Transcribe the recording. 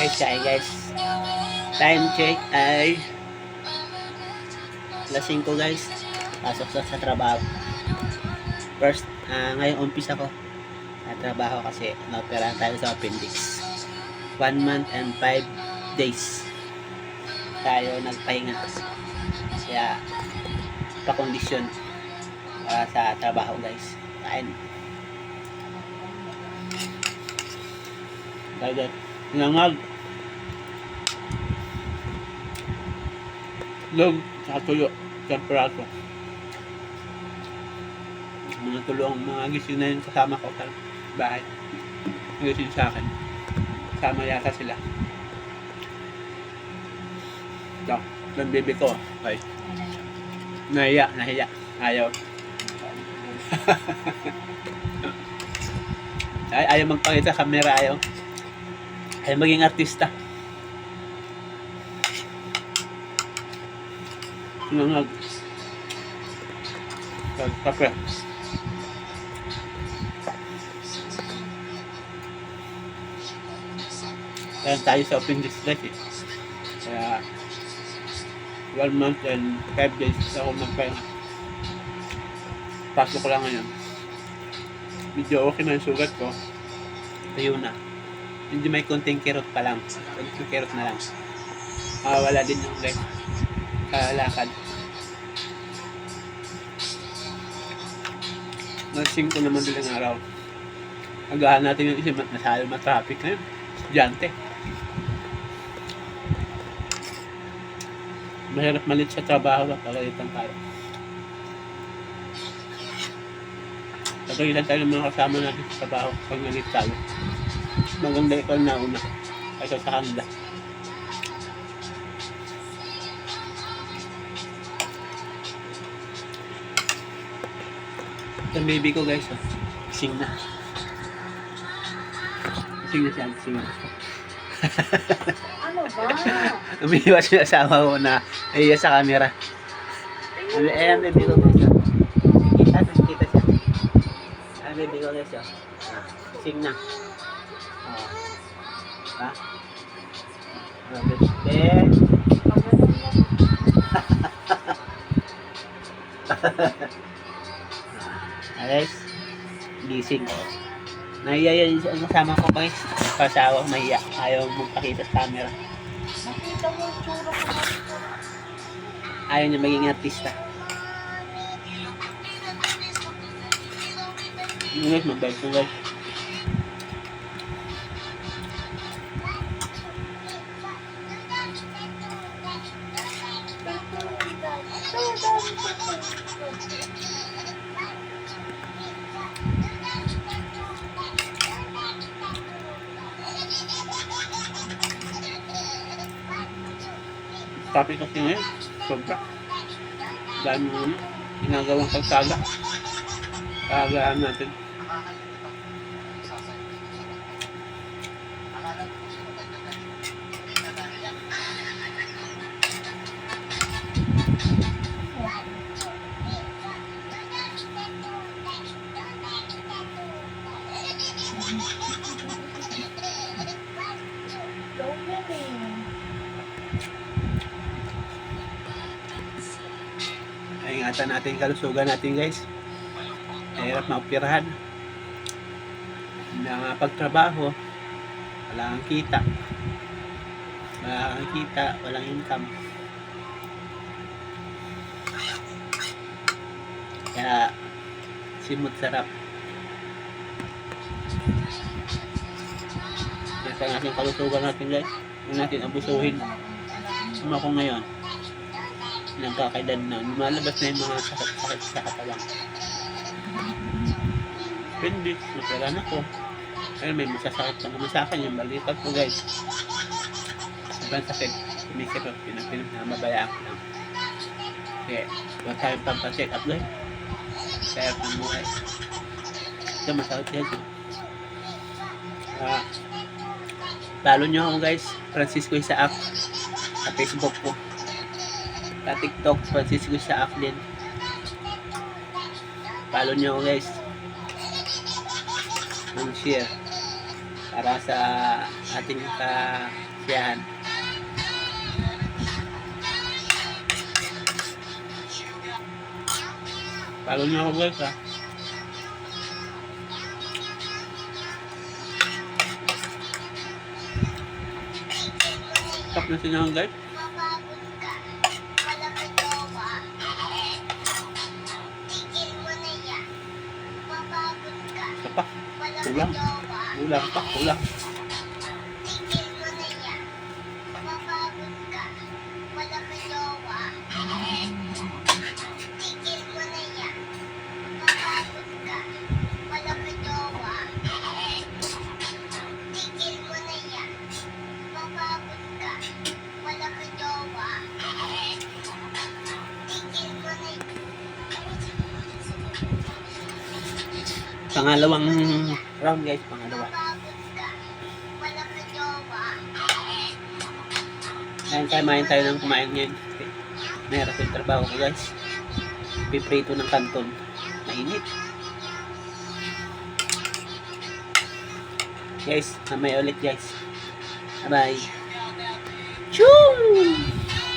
Guys, kain guys. Time check ay alas 5 guys. Pasok sa trabaho. First, ngayong umpisa ko na trabaho kasi naoperahan tayo sa appendix. 1 month and 5 days tayo nagpahinga. Kaya pa-kondisyon para sa trabaho guys. Kain. Kaya ngangag. Log sa tuyo. Temperato. Mga tulong, mga gising na yun kasama ko sa bahay. Gising sa akin. Kasama yata sila. Ito, yung baby ko. Okay. Nahiya. Ayaw. Ayaw magpakita sa camera, ayaw maging artista. Ngangag. Kape. Kaya tayo sa appendix guys eh. Kaya 1 month and 5 days ako magpahinga. Pasok ko lang ngayon. Medyo okay na yung sugat ko. Tayo na. Hindi may konting kirot pa lang. Konting kirot na lang. Wala din yung guys. Kalakad. Nagsing ko naman bilang araw. Agahan natin yung isip. Nasalo matraffic na yun. Estudyante. Mahirap malit sa trabaho at pagalitan tayo. Pagalitan tayo ng mga kasama natin sa trabaho pag nalit tayo. Maganda ikaw na una kaysa sa kanila. Yung baby ko guys, gising na. Gising na siya, gising na. Ano ba? Umiiwas yung asawa ko na naiya sa camera. Ang baby ko guys. Kita siya. Ang baby ko guys. Gising na. Ha? Bebe. Guys, gising. Nahiya yan ang kasama ko guys. Pasawa, mahiya. Ayaw magpakita sa camera. Nakita mo yung tsura ko. Ayaw niya maging artista. Guys, mabait ko guys. Tapi kasi ngayon, sobra. Dami mo ginagawang pagsaga. Kaagahan natin. Ingatan natin kalusugan natin guys. Mahirap maoperahan. Na pagtrabaho, wala kang kita. Walang income. Kaya simot sarap. Ingatan natin kalusugan natin guys. Huwag natin abusuhin. Sama ko ngayon. Nagkakaedad na, lumalabas na yung mga sakit sa katawan. Appendix, napalan ako. Pero may masasakit pa naman sa akin yung balikat ko guys. Sobrang sakit. Sumisip ako, pinamabayaan ko lang. Kaya, huwag tayo pampacheck up guys. Kaya ng buhay. Ito masakit guys. Follow nyo ako guys, Francisco Isaac sa Facebook ko. Sa TikTok, Francisco Isaac din. Follow nyo ako guys. And share para sa ating Siyahan. Follow nyo ako guys ha. Stop na sinahang guys. Mapagod ka. Wala ka jowa. Tigil mo na yan. Mapagod ka. Isa pa. Wala ka Kulang. jowa. Kulang pa. Kulang. Tigil mo na yan. Mapagod ka. Wala ka jowa. Tigil mo na yan. Mapagod ka. Wala ka jowa. Tigil mo na yan. Mapagod ka. Wala ka jowa. Tigil mo na yan. Pangalawang round guys. Pangalawa. Mapagod ka. Wala ka jowa. Ayun tayo, main tayo ng kumain ngayon. Mahirap yung trabaho ko guys. Piprito ng kanton. Mainit. Guys, mamaya ulit guys. Bye-bye. Choo!